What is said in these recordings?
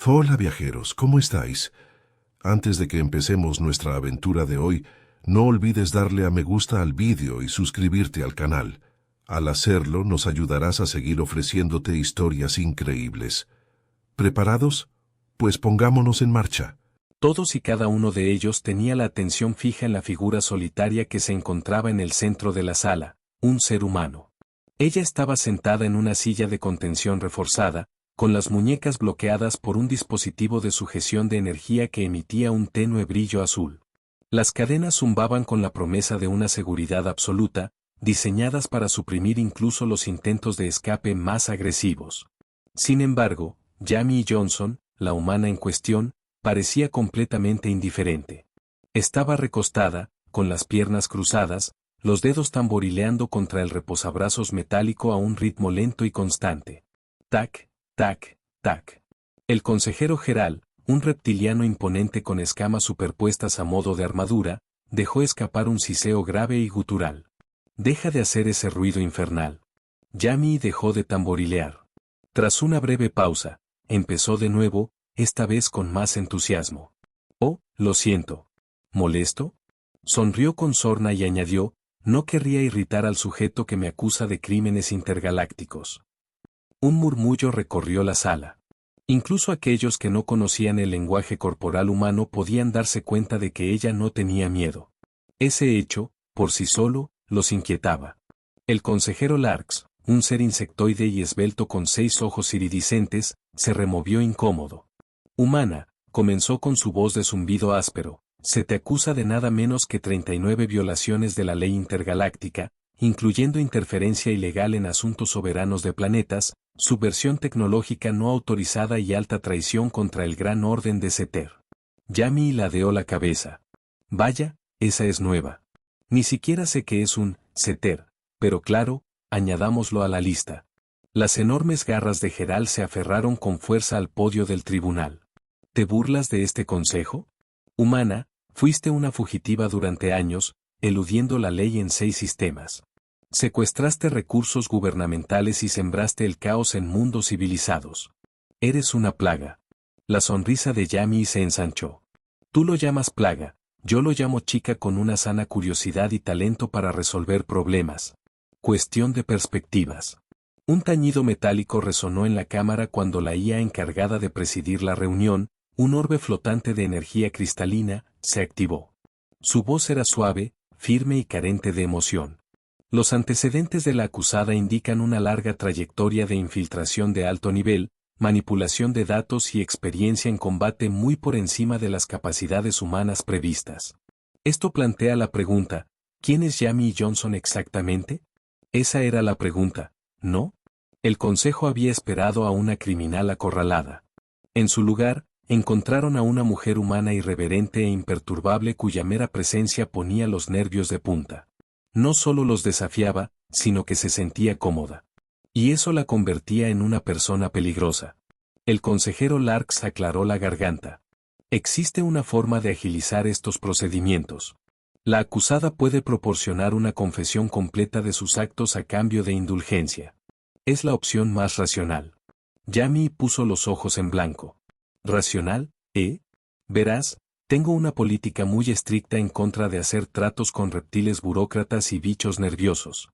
Hola viajeros, ¿cómo estáis? Antes de que empecemos nuestra aventura de hoy, no olvides darle a me gusta al vídeo y suscribirte al canal. Al hacerlo, nos ayudarás a seguir ofreciéndote historias increíbles. ¿Preparados? Pues pongámonos en marcha. Todos y cada uno de ellos tenía la atención fija en la figura solitaria que se encontraba en el centro de la sala, un ser humano. Ella estaba sentada en una silla de contención reforzada, con las muñecas bloqueadas por un dispositivo de sujeción de energía que emitía un tenue brillo azul. Las cadenas zumbaban con la promesa de una seguridad absoluta, diseñadas para suprimir incluso los intentos de escape más agresivos. Sin embargo, Jamie Johnson, la humana en cuestión, parecía completamente indiferente. Estaba recostada, con las piernas cruzadas, los dedos tamborileando contra el reposabrazos metálico a un ritmo lento y constante. Tac, tac, tac. El consejero Geral, un reptiliano imponente con escamas superpuestas a modo de armadura, dejó escapar un siseo grave y gutural. Deja de hacer ese ruido infernal. Jamie dejó de tamborilear. Tras una breve pausa, empezó de nuevo, esta vez con más entusiasmo. Oh, lo siento. ¿Molesto? Sonrió con sorna y añadió, no querría irritar al sujeto que me acusa de crímenes intergalácticos. Un murmullo recorrió la sala. Incluso aquellos que no conocían el lenguaje corporal humano podían darse cuenta de que ella no tenía miedo. Ese hecho, por sí solo, los inquietaba. El consejero Larks, un ser insectoide y esbelto con 6 ojos iridiscentes, se removió incómodo. Humana, comenzó con su voz de zumbido áspero, se te acusa de nada menos que 39 violaciones de la ley intergaláctica, incluyendo interferencia ilegal en asuntos soberanos de planetas, subversión tecnológica no autorizada y alta traición contra el gran orden de Seter. Jamie ladeó la cabeza. Vaya, esa es nueva. Ni siquiera sé qué es un Seter, pero claro, añadámoslo a la lista. Las enormes garras de Geral se aferraron con fuerza al podio del tribunal. ¿Te burlas de este consejo? Humana, fuiste una fugitiva durante años, eludiendo la ley en 6 sistemas. Secuestraste recursos gubernamentales y sembraste el caos en mundos civilizados. Eres una plaga. La sonrisa de Jamie se ensanchó. Tú lo llamas plaga, yo lo llamo chica con una sana curiosidad y talento para resolver problemas. Cuestión de perspectivas. Un tañido metálico resonó en la cámara cuando la IA encargada de presidir la reunión, un orbe flotante de energía cristalina, se activó. Su voz era suave, firme y carente de emoción. Los antecedentes de la acusada indican una larga trayectoria de infiltración de alto nivel, manipulación de datos y experiencia en combate muy por encima de las capacidades humanas previstas. Esto plantea la pregunta, ¿quién es Jamie Johnson exactamente? Esa era la pregunta, ¿no? El consejo había esperado a una criminal acorralada. En su lugar, encontraron a una mujer humana irreverente e imperturbable cuya mera presencia ponía los nervios de punta. No solo los desafiaba, sino que se sentía cómoda. Y eso la convertía en una persona peligrosa. El consejero Larks aclaró la garganta. Existe una forma de agilizar estos procedimientos. La acusada puede proporcionar una confesión completa de sus actos a cambio de indulgencia. Es la opción más racional. Jamie puso los ojos en blanco. ¿Racional, eh? Verás, tengo una política muy estricta en contra de hacer tratos con reptiles burócratas y bichos nerviosos.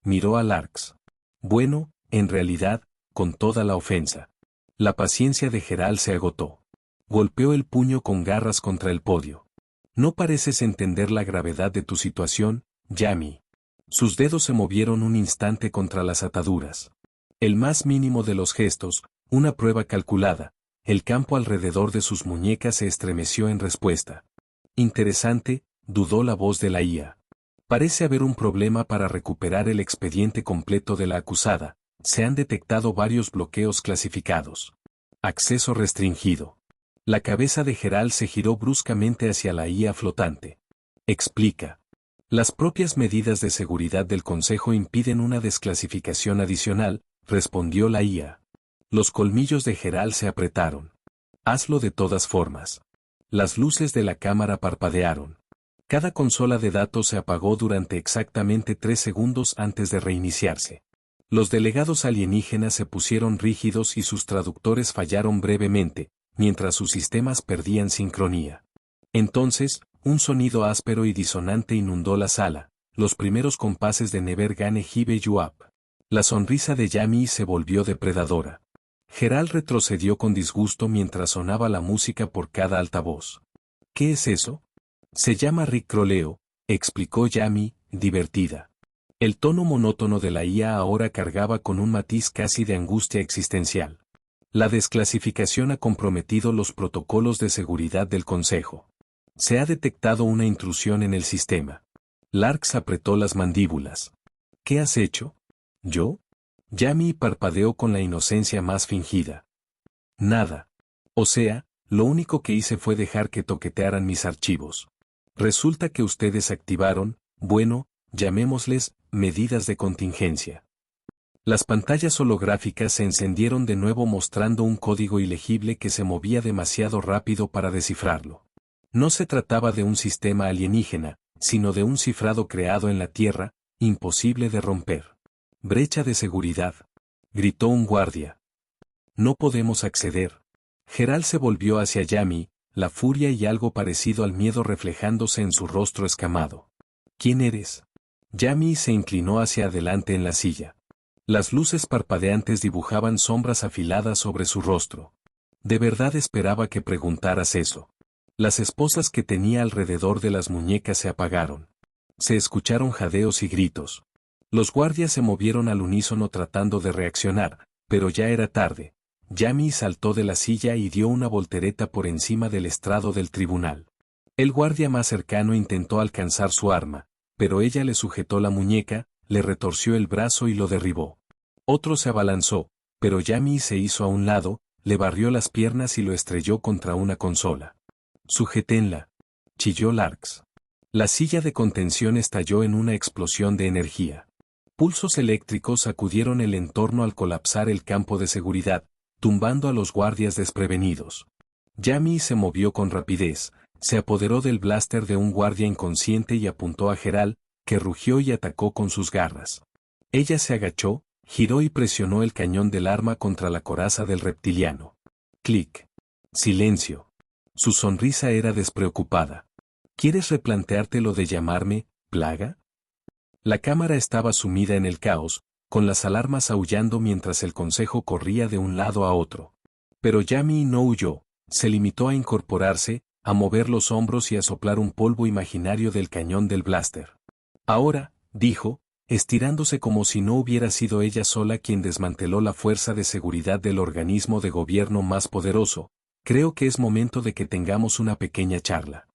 Miró a Larks. Bueno, en realidad, con toda la ofensa. La paciencia de Geral se agotó. Golpeó el puño con garras contra el podio. No pareces entender la gravedad de tu situación, Jamie. Sus dedos se movieron un instante contra las ataduras. El más mínimo de los gestos, una prueba calculada. El campo alrededor de sus muñecas se estremeció en respuesta. Interesante, dudó la voz de la IA. Parece haber un problema para recuperar el expediente completo de la acusada. Se han detectado varios bloqueos clasificados. Acceso restringido. La cabeza de Geral se giró bruscamente hacia la IA flotante. Explica. Las propias medidas de seguridad del Consejo impiden una desclasificación adicional, respondió la IA. Los colmillos de Geral se apretaron. Hazlo de todas formas. Las luces de la cámara parpadearon. Cada consola de datos se apagó durante exactamente 3 segundos antes de reiniciarse. Los delegados alienígenas se pusieron rígidos y sus traductores fallaron brevemente, mientras sus sistemas perdían sincronía. Entonces, un sonido áspero y disonante inundó la sala, los primeros compases de Never Gonna Give You Up. La sonrisa de Yami se volvió depredadora. Gerald retrocedió con disgusto mientras sonaba la música por cada altavoz. ¿Qué es eso? Se llama Rickroleo, explicó Yami, divertida. El tono monótono de la IA ahora cargaba con un matiz casi de angustia existencial. La desclasificación ha comprometido los protocolos de seguridad del Consejo. Se ha detectado una intrusión en el sistema. Larks apretó las mandíbulas. ¿Qué has hecho? ¿Yo? Yami parpadeó con la inocencia más fingida. Nada. O sea, lo único que hice fue dejar que toquetearan mis archivos. Resulta que ustedes activaron, bueno, llamémosles, medidas de contingencia. Las pantallas holográficas se encendieron de nuevo mostrando un código ilegible que se movía demasiado rápido para descifrarlo. No se trataba de un sistema alienígena, sino de un cifrado creado en la Tierra, imposible de romper. Brecha de seguridad, gritó un guardia. No podemos acceder. Gerald se volvió hacia Yami, la furia y algo parecido al miedo reflejándose en su rostro escamado. ¿Quién eres? Yami se inclinó hacia adelante en la silla. Las luces parpadeantes dibujaban sombras afiladas sobre su rostro. De verdad esperaba que preguntaras eso. Las esposas que tenía alrededor de las muñecas se apagaron. Se escucharon jadeos y gritos. Los guardias se movieron al unísono tratando de reaccionar, pero ya era tarde. Yami saltó de la silla y dio una voltereta por encima del estrado del tribunal. El guardia más cercano intentó alcanzar su arma, pero ella le sujetó la muñeca, le retorció el brazo y lo derribó. Otro se abalanzó, pero Yami se hizo a un lado, le barrió las piernas y lo estrelló contra una consola. «Sujétenla», chilló Larks. La silla de contención estalló en una explosión de energía. Pulsos eléctricos sacudieron el entorno al colapsar el campo de seguridad, tumbando a los guardias desprevenidos. Yami se movió con rapidez, se apoderó del blaster de un guardia inconsciente y apuntó a Gerald, que rugió y atacó con sus garras. Ella se agachó, giró y presionó el cañón del arma contra la coraza del reptiliano. Clic. Silencio. Su sonrisa era despreocupada. ¿Quieres replantearte lo de llamarme, plaga? La cámara estaba sumida en el caos, con las alarmas aullando mientras el consejo corría de un lado a otro. Pero Yami no huyó, se limitó a incorporarse, a mover los hombros y a soplar un polvo imaginario del cañón del blaster. Ahora, dijo, estirándose como si no hubiera sido ella sola quien desmanteló la fuerza de seguridad del organismo de gobierno más poderoso, creo que es momento de que tengamos una pequeña charla.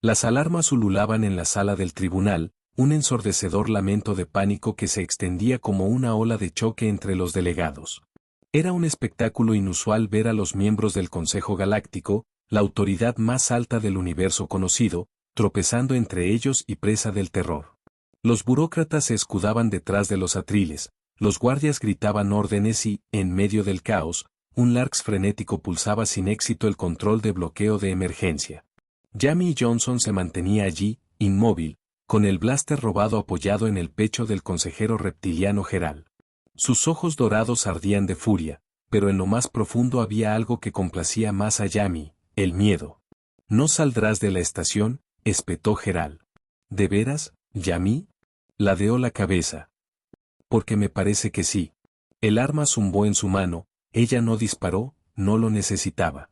Las alarmas ululaban en la sala del tribunal, un ensordecedor lamento de pánico que se extendía como una ola de choque entre los delegados. Era un espectáculo inusual ver a los miembros del Consejo Galáctico, la autoridad más alta del universo conocido, tropezando entre ellos y presa del terror. Los burócratas se escudaban detrás de los atriles, los guardias gritaban órdenes y, en medio del caos, un Larks frenético pulsaba sin éxito el control de bloqueo de emergencia. Yami Johnson se mantenía allí, inmóvil, con el blaster robado apoyado en el pecho del consejero reptiliano Gerald. Sus ojos dorados ardían de furia, pero en lo más profundo había algo que complacía más a Yami, el miedo. «¿No saldrás de la estación?», espetó Gerald. «¿De veras, Yami?», ladeó la cabeza. «Porque me parece que sí». El arma zumbó en su mano, ella no disparó, no lo necesitaba.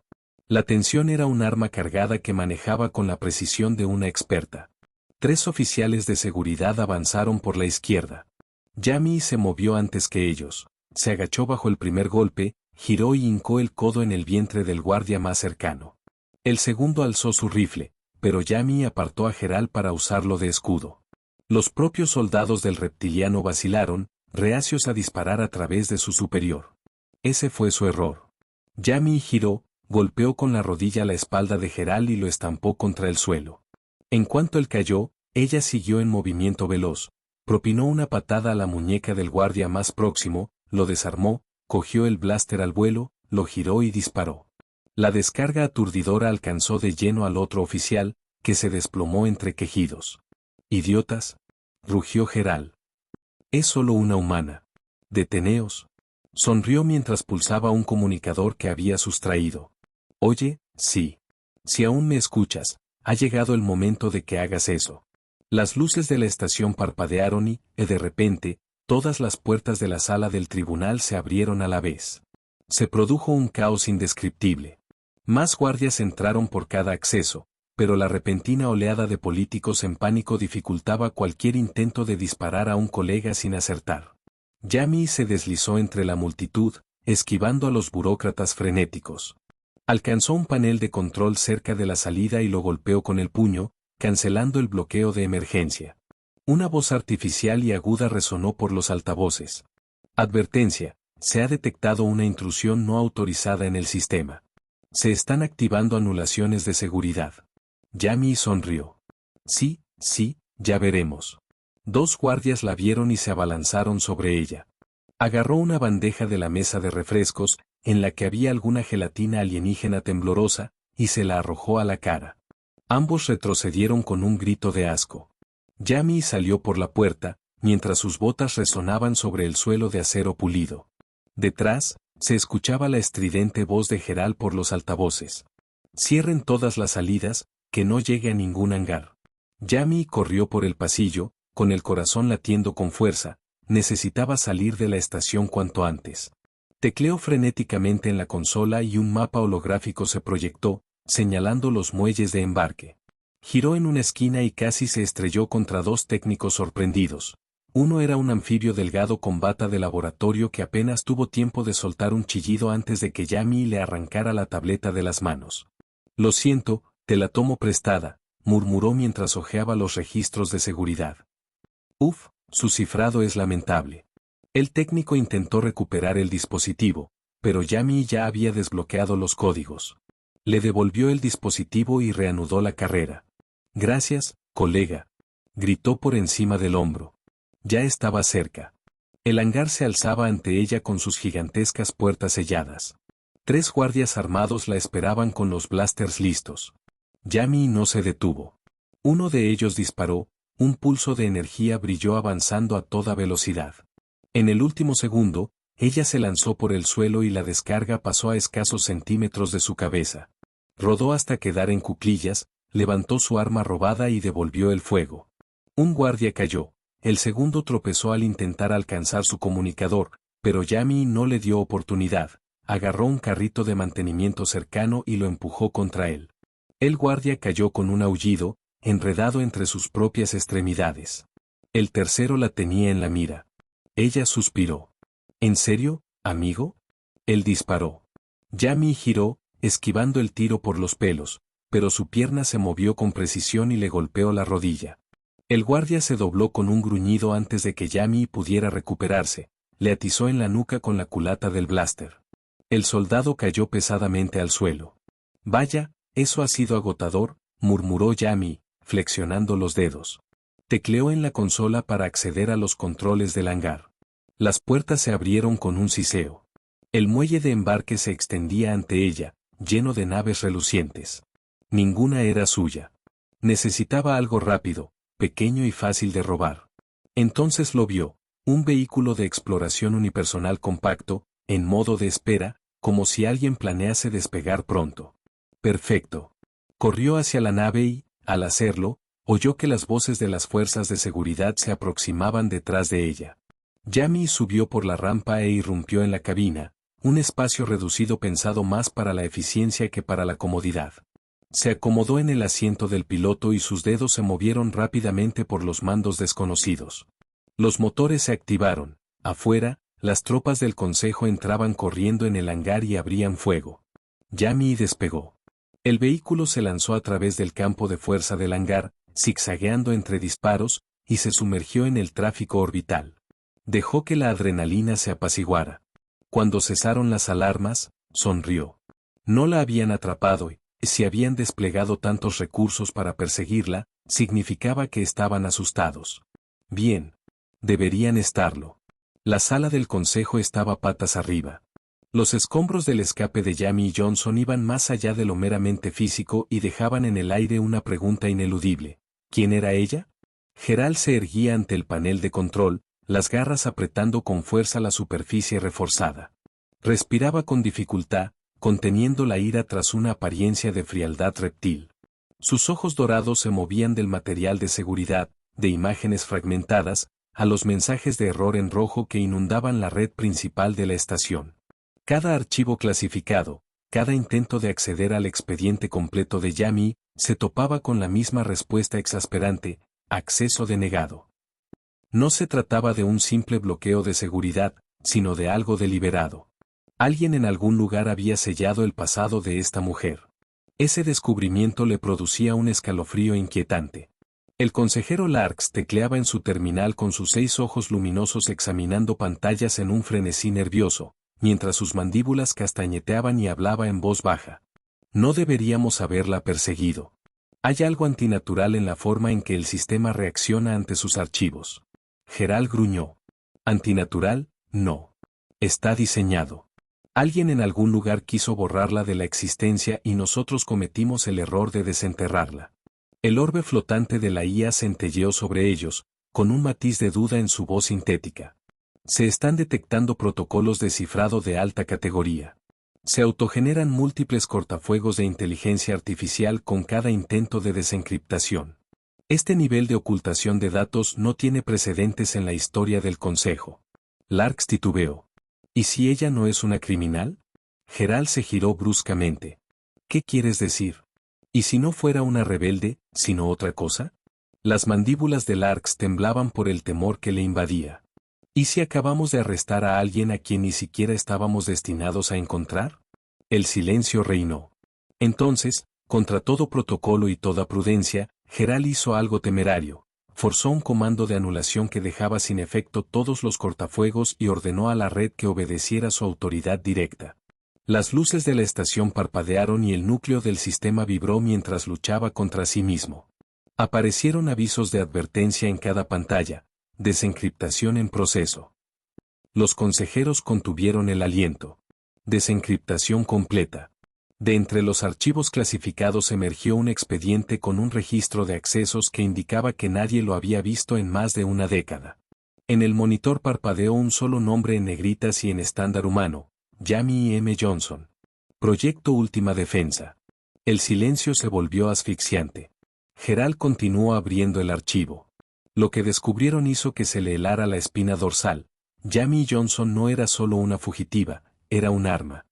La tensión era un arma cargada que manejaba con la precisión de una experta. 3 oficiales de seguridad avanzaron por la izquierda. Yami se movió antes que ellos, se agachó bajo el primer golpe, giró y hincó el codo en el vientre del guardia más cercano. El segundo alzó su rifle, pero Yami apartó a Gerald para usarlo de escudo. Los propios soldados del reptiliano vacilaron, reacios a disparar a través de su superior. Ese fue su error. Yami giró, golpeó con la rodilla la espalda de Gerald y lo estampó contra el suelo. En cuanto él cayó, ella siguió en movimiento veloz, propinó una patada a la muñeca del guardia más próximo, lo desarmó, cogió el blaster al vuelo, lo giró y disparó. La descarga aturdidora alcanzó de lleno al otro oficial, que se desplomó entre quejidos. «¡Idiotas!», rugió Gerald. «Es solo una humana». Deteneos. Sonrió mientras pulsaba un comunicador que había sustraído. Oye, sí. Si aún me escuchas, ha llegado el momento de que hagas eso. Las luces de la estación parpadearon y, de repente, todas las puertas de la sala del tribunal se abrieron a la vez. Se produjo un caos indescriptible. Más guardias entraron por cada acceso, pero la repentina oleada de políticos en pánico dificultaba cualquier intento de disparar a un colega sin acertar. Yami se deslizó entre la multitud, esquivando a los burócratas frenéticos. Alcanzó un panel de control cerca de la salida y lo golpeó con el puño, cancelando el bloqueo de emergencia. Una voz artificial y aguda resonó por los altavoces. Advertencia, se ha detectado una intrusión no autorizada en el sistema. Se están activando anulaciones de seguridad. Yami sonrió. Sí, ya veremos. 2 guardias la vieron y se abalanzaron sobre ella. Agarró una bandeja de la mesa de refrescos, en la que había alguna gelatina alienígena temblorosa, y se la arrojó a la cara. Ambos retrocedieron con un grito de asco. Yami salió por la puerta, mientras sus botas resonaban sobre el suelo de acero pulido. Detrás, se escuchaba la estridente voz de Gerald por los altavoces. Cierren todas las salidas, que no llegue a ningún hangar. Yami corrió por el pasillo, con el corazón latiendo con fuerza. Necesitaba salir de la estación cuanto antes. Tecleó frenéticamente en la consola y un mapa holográfico se proyectó, señalando los muelles de embarque. Giró en una esquina y casi se estrelló contra 2 técnicos sorprendidos. Uno era un anfibio delgado con bata de laboratorio que apenas tuvo tiempo de soltar un chillido antes de que Yami le arrancara la tableta de las manos. Lo siento, te la tomo prestada, murmuró mientras hojeaba los registros de seguridad. Uf, su cifrado es lamentable. El técnico intentó recuperar el dispositivo, pero Yami ya había desbloqueado los códigos. Le devolvió el dispositivo y reanudó la carrera. Gracias, colega, gritó por encima del hombro. Ya estaba cerca. El hangar se alzaba ante ella con sus gigantescas puertas selladas. 3 guardias armados la esperaban con los blasters listos. Yami no se detuvo. Uno de ellos disparó, un pulso de energía brilló avanzando a toda velocidad. En el último segundo, ella se lanzó por el suelo y la descarga pasó a escasos centímetros de su cabeza. Rodó hasta quedar en cuclillas, levantó su arma robada y devolvió el fuego. Un guardia cayó, el segundo tropezó al intentar alcanzar su comunicador, pero Yami no le dio oportunidad, agarró un carrito de mantenimiento cercano y lo empujó contra él. El guardia cayó con un aullido, enredado entre sus propias extremidades. El tercero la tenía en la mira. Ella suspiró. ¿En serio, amigo? Él disparó. Yami giró, esquivando el tiro por los pelos, pero su pierna se movió con precisión y le golpeó la rodilla. El guardia se dobló con un gruñido antes de que Yami pudiera recuperarse, le atizó en la nuca con la culata del blaster. El soldado cayó pesadamente al suelo. Vaya, eso ha sido agotador, murmuró Yami, flexionando los dedos. Tecleó en la consola para acceder a los controles del hangar. Las puertas se abrieron con un siseo. El muelle de embarque se extendía ante ella, lleno de naves relucientes. Ninguna era suya. Necesitaba algo rápido, pequeño y fácil de robar. Entonces lo vio, un vehículo de exploración unipersonal compacto, en modo de espera, como si alguien planease despegar pronto. Perfecto. Corrió hacia la nave y, al hacerlo, oyó que las voces de las fuerzas de seguridad se aproximaban detrás de ella. Yami subió por la rampa e irrumpió en la cabina, un espacio reducido pensado más para la eficiencia que para la comodidad. Se acomodó en el asiento del piloto y sus dedos se movieron rápidamente por los mandos desconocidos. Los motores se activaron. Afuera, las tropas del consejo entraban corriendo en el hangar y abrían fuego. Yami despegó. El vehículo se lanzó a través del campo de fuerza del hangar, zigzagueando entre disparos, y se sumergió en el tráfico orbital. Dejó que la adrenalina se apaciguara. Cuando cesaron las alarmas, sonrió. No la habían atrapado y, si habían desplegado tantos recursos para perseguirla, significaba que estaban asustados. Bien. Deberían estarlo. La sala del consejo estaba patas arriba. Los escombros del escape de Yami y Johnson iban más allá de lo meramente físico y dejaban en el aire una pregunta ineludible. ¿Quién era ella? Gerald se erguía ante el panel de control, las garras apretando con fuerza la superficie reforzada. Respiraba con dificultad, conteniendo la ira tras una apariencia de frialdad reptil. Sus ojos dorados se movían del material de seguridad, de imágenes fragmentadas, a los mensajes de error en rojo que inundaban la red principal de la estación. Cada archivo clasificado, cada intento de acceder al expediente completo de Yami, se topaba con la misma respuesta exasperante: acceso denegado. No se trataba de un simple bloqueo de seguridad, sino de algo deliberado. Alguien en algún lugar había sellado el pasado de esta mujer. Ese descubrimiento le producía un escalofrío inquietante. El consejero Larks tecleaba en su terminal con sus 6 ojos luminosos examinando pantallas en un frenesí nervioso, mientras sus mandíbulas castañeteaban y hablaba en voz baja. No deberíamos haberla perseguido. Hay algo antinatural en la forma en que el sistema reacciona ante sus archivos. Gerald gruñó. ¿Antinatural? No. Está diseñado. Alguien en algún lugar quiso borrarla de la existencia y nosotros cometimos el error de desenterrarla. El orbe flotante de la IA centelleó sobre ellos, con un matiz de duda en su voz sintética. Se están detectando protocolos de cifrado de alta categoría. Se autogeneran múltiples cortafuegos de inteligencia artificial con cada intento de desencriptación. Este nivel de ocultación de datos no tiene precedentes en la historia del Consejo. Larks titubeó. ¿Y si ella no es una criminal? Gerald se giró bruscamente. ¿Qué quieres decir? ¿Y si no fuera una rebelde, sino otra cosa? Las mandíbulas de Larks temblaban por el temor que le invadía. ¿Y si acabamos de arrestar a alguien a quien ni siquiera estábamos destinados a encontrar? El silencio reinó. Entonces, contra todo protocolo y toda prudencia, Gerald hizo algo temerario. Forzó un comando de anulación que dejaba sin efecto todos los cortafuegos y ordenó a la red que obedeciera su autoridad directa. Las luces de la estación parpadearon y el núcleo del sistema vibró mientras luchaba contra sí mismo. Aparecieron avisos de advertencia en cada pantalla: desencriptación en proceso. Los consejeros contuvieron el aliento. Desencriptación completa. De entre los archivos clasificados emergió un expediente con un registro de accesos que indicaba que nadie lo había visto en más de una década. En el monitor parpadeó un solo nombre en negritas y en estándar humano: Yami M. Johnson. Proyecto Última Defensa. El silencio se volvió asfixiante. Gerald continuó abriendo el archivo. Lo que descubrieron hizo que se le helara la espina dorsal. Yami Johnson no era solo una fugitiva, era un arma.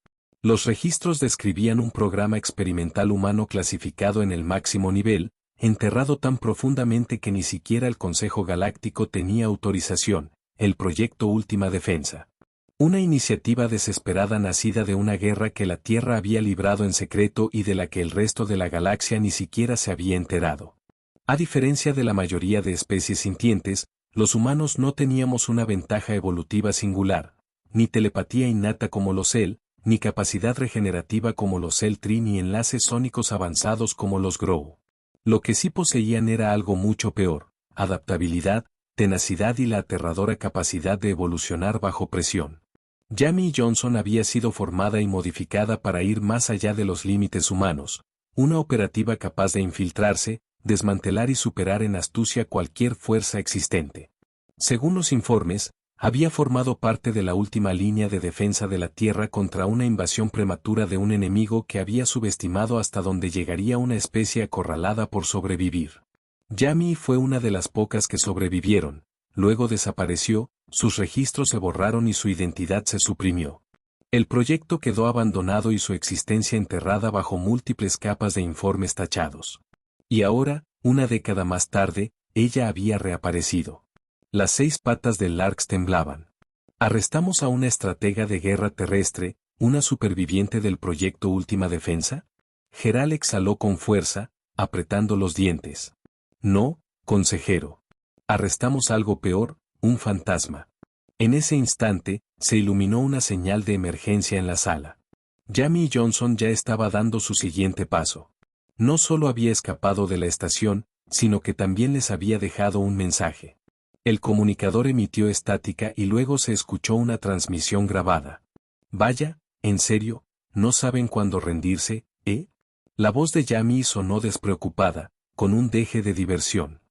Los registros describían un programa experimental humano clasificado en el máximo nivel, enterrado tan profundamente que ni siquiera el Consejo Galáctico tenía autorización: el Proyecto Última Defensa. Una iniciativa desesperada nacida de una guerra que la Tierra había librado en secreto y de la que el resto de la galaxia ni siquiera se había enterado. A diferencia de la mayoría de especies sintientes, los humanos no teníamos una ventaja evolutiva singular, ni telepatía innata como los Cell, ni capacidad regenerativa como los Cell-Tree, ni enlaces sónicos avanzados como los Grow. Lo que sí poseían era algo mucho peor: adaptabilidad, tenacidad y la aterradora capacidad de evolucionar bajo presión. Yami Johnson había sido formada y modificada para ir más allá de los límites humanos, una operativa capaz de infiltrarse, desmantelar y superar en astucia cualquier fuerza existente. Según los informes, había formado parte de la última línea de defensa de la Tierra contra una invasión prematura de un enemigo que había subestimado hasta dónde llegaría una especie acorralada por sobrevivir. Yami fue una de las pocas que sobrevivieron, luego desapareció, sus registros se borraron y su identidad se suprimió. El proyecto quedó abandonado y su existencia enterrada bajo múltiples capas de informes tachados. Y ahora, una década más tarde, ella había reaparecido. Las 6 patas del Larks temblaban. ¿Arrestamos a una estratega de guerra terrestre, una superviviente del Proyecto Última Defensa? Gerald exhaló con fuerza, apretando los dientes. No, consejero. Arrestamos algo peor: un fantasma. En ese instante, se iluminó una señal de emergencia en la sala. Yami Johnson ya estaba dando su siguiente paso. No solo había escapado de la estación, sino que también les había dejado un mensaje. El comunicador emitió estática y luego se escuchó una transmisión grabada. Vaya, en serio, ¿no saben cuándo rendirse, eh? La voz de Yami sonó despreocupada, con un deje de diversión.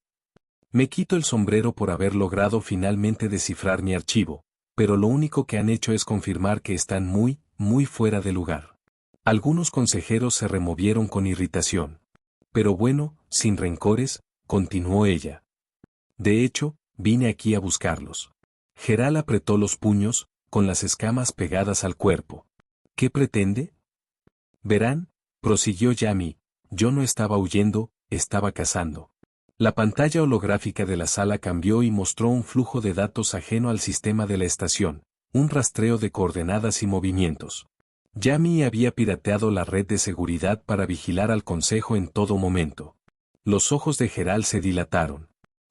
Me quito el sombrero por haber logrado finalmente descifrar mi archivo, pero lo único que han hecho es confirmar que están muy, muy fuera de lugar. Algunos consejeros se removieron con irritación. Pero bueno, sin rencores, continuó ella. De hecho, vine aquí a buscarlos. Gerald apretó los puños, con las escamas pegadas al cuerpo. ¿Qué pretende? Verán, prosiguió Yami, yo no estaba huyendo, estaba cazando. La pantalla holográfica de la sala cambió y mostró un flujo de datos ajeno al sistema de la estación, un rastreo de coordenadas y movimientos. Yami había pirateado la red de seguridad para vigilar al consejo en todo momento. Los ojos de Gerald se dilataron.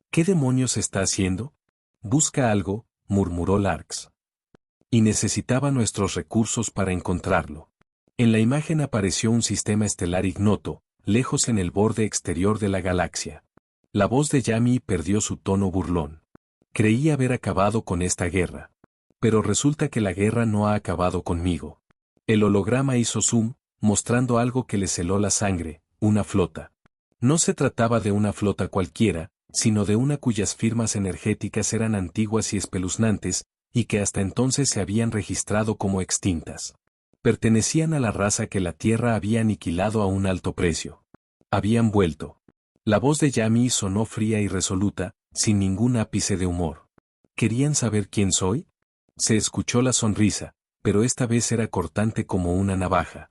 ¿Qué demonios está haciendo? Busca algo, murmuró Larks. Y necesitaba nuestros recursos para encontrarlo. En la imagen apareció un sistema estelar ignoto, lejos en el borde exterior de la galaxia. La voz de Yami perdió su tono burlón. Creí haber acabado con esta guerra. Pero resulta que la guerra no ha acabado conmigo. El holograma hizo zoom, mostrando algo que le heló la sangre, una flota. No se trataba de una flota cualquiera, sino de una cuyas firmas energéticas eran antiguas y espeluznantes, y que hasta entonces se habían registrado como extintas. Pertenecían a la raza que la Tierra había aniquilado a un alto precio. Habían vuelto. La voz de Yami sonó fría y resoluta, sin ningún ápice de humor. ¿Querían saber quién soy? Se escuchó la sonrisa, pero esta vez era cortante como una navaja.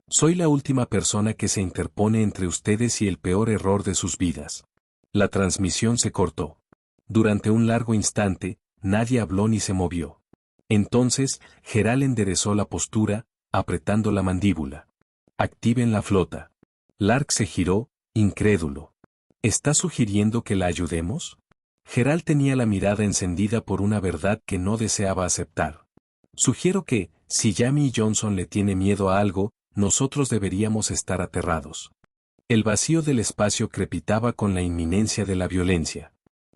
Soy la última persona que se interpone entre ustedes y el peor error de sus vidas. La transmisión se cortó. Durante un largo instante, nadie habló ni se movió. Entonces, Gerald enderezó la postura, apretando la mandíbula. Activen la flota. Lark se giró, incrédulo. ¿Está sugiriendo que la ayudemos? Gerald tenía la mirada encendida por una verdad que no deseaba aceptar. Sugiero que, si Yami Johnson le tiene miedo a algo, nosotros deberíamos estar aterrados. El vacío del espacio crepitaba con la inminencia de la violencia.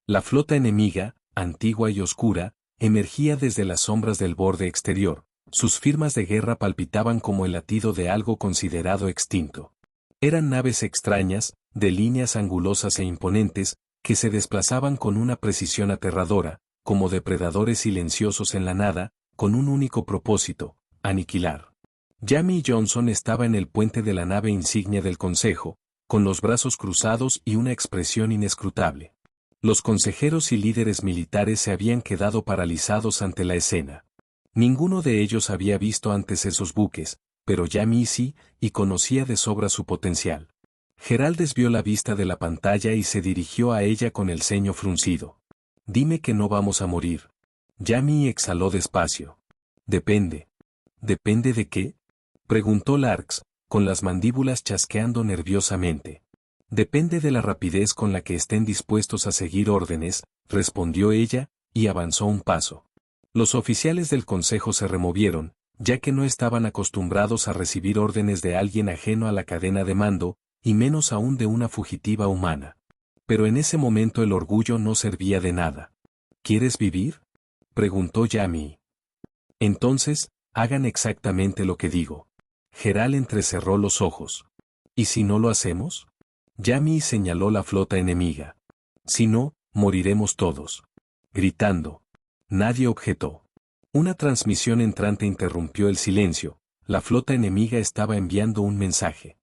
La flota enemiga, antigua y oscura, emergía desde las sombras del borde exterior. Sus firmas de guerra palpitaban como el latido de algo considerado extinto. Eran naves extrañas, de líneas angulosas e imponentes, que se desplazaban con una precisión aterradora, como depredadores silenciosos en la nada, con un único propósito, aniquilar. Yami Johnson estaba en el puente de la nave insignia del Consejo, con los brazos cruzados y una expresión inescrutable. Los consejeros y líderes militares se habían quedado paralizados ante la escena. Ninguno de ellos había visto antes esos buques, pero Yami sí, y conocía de sobra su potencial. Gerald desvió la vista de la pantalla y se dirigió a ella con el ceño fruncido. Dime que no vamos a morir. Yami exhaló despacio. Depende. ¿Depende de qué? Preguntó Larks, con las mandíbulas chasqueando nerviosamente. Depende de la rapidez con la que estén dispuestos a seguir órdenes, respondió ella, y avanzó un paso. Los oficiales del consejo se removieron, ya que no estaban acostumbrados a recibir órdenes de alguien ajeno a la cadena de mando, y menos aún de una fugitiva humana. Pero en ese momento el orgullo no servía de nada. ¿Quieres vivir? Preguntó Yami. Entonces, hagan exactamente lo que digo. Gerald entrecerró los ojos. ¿Y si no lo hacemos? Yami señaló la flota enemiga. Si no, moriremos todos. Gritando. Nadie objetó. Una transmisión entrante interrumpió el silencio. La flota enemiga estaba enviando un mensaje.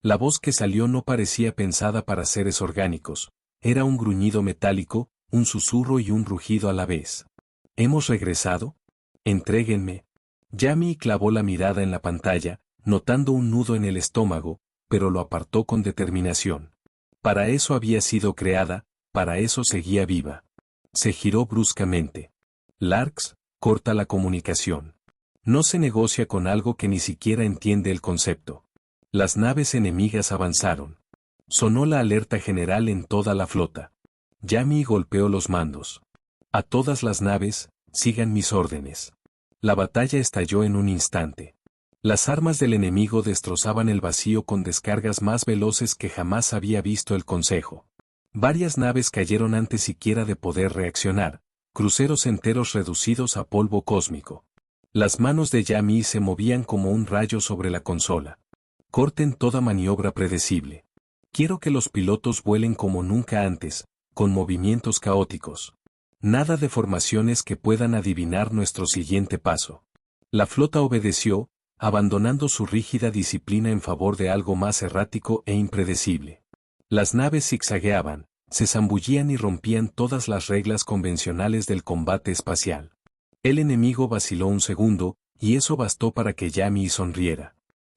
La voz que salió no parecía pensada para seres orgánicos. Era un gruñido metálico, un susurro y un rugido a la vez. ¿Hemos regresado? Entréguenme. Yami clavó la mirada en la pantalla, notando un nudo en el estómago, pero lo apartó con determinación. Para eso había sido creada, para eso seguía viva. Se giró bruscamente. Larks, corta la comunicación. No se negocia con algo que ni siquiera entiende el concepto. Las naves enemigas avanzaron. Sonó la alerta general en toda la flota. Yami golpeó los mandos. A todas las naves, sigan mis órdenes. La batalla estalló en un instante. Las armas del enemigo destrozaban el vacío con descargas más veloces que jamás había visto el Consejo. Varias naves cayeron antes siquiera de poder reaccionar, cruceros enteros reducidos a polvo cósmico. Las manos de Yami se movían como un rayo sobre la consola. Corten toda maniobra predecible. Quiero que los pilotos vuelen como nunca antes, con movimientos caóticos. Nada de formaciones que puedan adivinar nuestro siguiente paso. La flota obedeció, abandonando su rígida disciplina en favor de algo más errático e impredecible. Las naves zigzagueaban, se zambullían y rompían todas las reglas convencionales del combate espacial. El enemigo vaciló un segundo, y eso bastó para que Yami sonriera.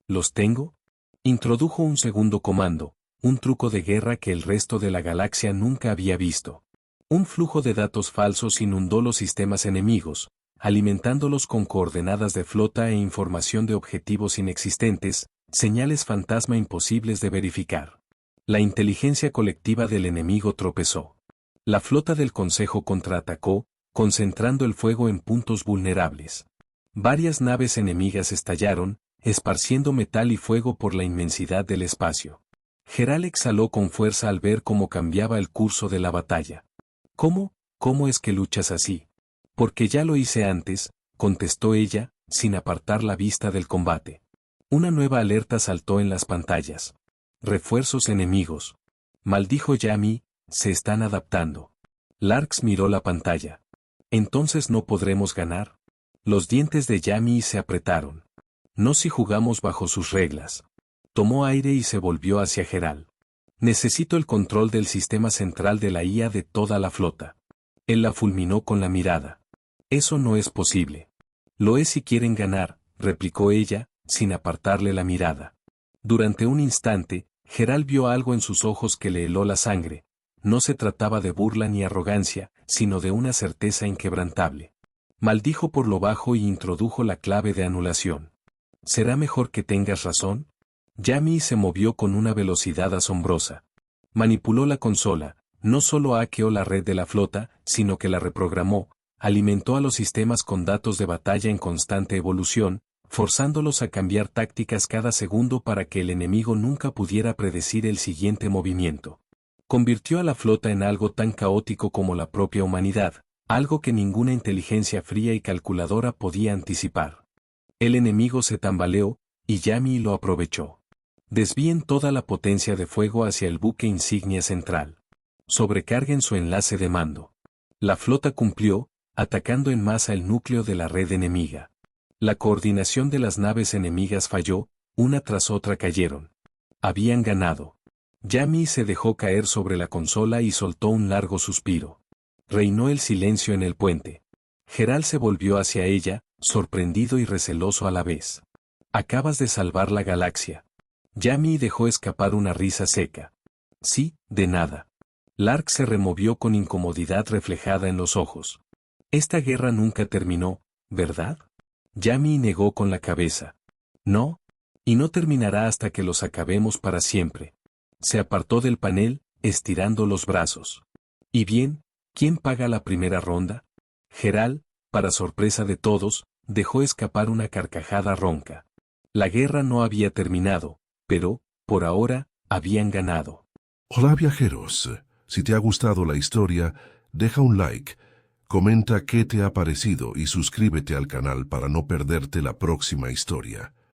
¿Los tengo? Introdujo un segundo comando, un truco de guerra que el resto de la galaxia nunca había visto. Un flujo de datos falsos inundó los sistemas enemigos, alimentándolos con coordenadas de flota e información de objetivos inexistentes, señales fantasma imposibles de verificar. La inteligencia colectiva del enemigo tropezó. La flota del Consejo contraatacó, concentrando el fuego en puntos vulnerables. Varias naves enemigas estallaron, esparciendo metal y fuego por la inmensidad del espacio. Geral exhaló con fuerza al ver cómo cambiaba el curso de la batalla. ¿Cómo es que luchas así? Porque ya lo hice antes, contestó ella, sin apartar la vista del combate. Una nueva alerta saltó en las pantallas. Refuerzos enemigos. Maldijo Yami, se están adaptando. Larx miró la pantalla. Entonces no podremos ganar. Los dientes de Yami se apretaron. No si jugamos bajo sus reglas. Tomó aire y se volvió hacia Geral. Necesito el control del sistema central de la IA de toda la flota. Él la fulminó con la mirada. Eso no es posible. Lo es si quieren ganar, replicó ella, sin apartarle la mirada. Durante un instante, Geral vio algo en sus ojos que le heló la sangre. No se trataba de burla ni arrogancia, sino de una certeza inquebrantable. Maldijo por lo bajo y introdujo la clave de anulación. ¿Será mejor que tengas razón? Yami se movió con una velocidad asombrosa. Manipuló la consola, no solo hackeó la red de la flota, sino que la reprogramó, alimentó a los sistemas con datos de batalla en constante evolución, forzándolos a cambiar tácticas cada segundo para que el enemigo nunca pudiera predecir el siguiente movimiento. Convirtió a la flota en algo tan caótico como la propia humanidad, algo que ninguna inteligencia fría y calculadora podía anticipar. El enemigo se tambaleó, y Yami lo aprovechó. Desvíen toda la potencia de fuego hacia el buque insignia central. Sobrecarguen su enlace de mando. La flota cumplió, atacando en masa el núcleo de la red enemiga. La coordinación de las naves enemigas falló, una tras otra cayeron. Habían ganado. Yami se dejó caer sobre la consola y soltó un largo suspiro. Reinó el silencio en el puente. Geral se volvió hacia ella, sorprendido y receloso a la vez. Acabas de salvar la galaxia. Yami dejó escapar una risa seca. Sí, de nada. Lark se removió con incomodidad reflejada en los ojos. Esta guerra nunca terminó, ¿verdad? Yami negó con la cabeza. No, y no terminará hasta que los acabemos para siempre. Se apartó del panel, estirando los brazos. ¿Y bien, quién paga la primera ronda? Geral, para sorpresa de todos, dejó escapar una carcajada ronca. La guerra no había terminado, pero, por ahora, habían ganado. Hola viajeros, si te ha gustado la historia, deja un like, comenta qué te ha parecido y suscríbete al canal para no perderte la próxima historia.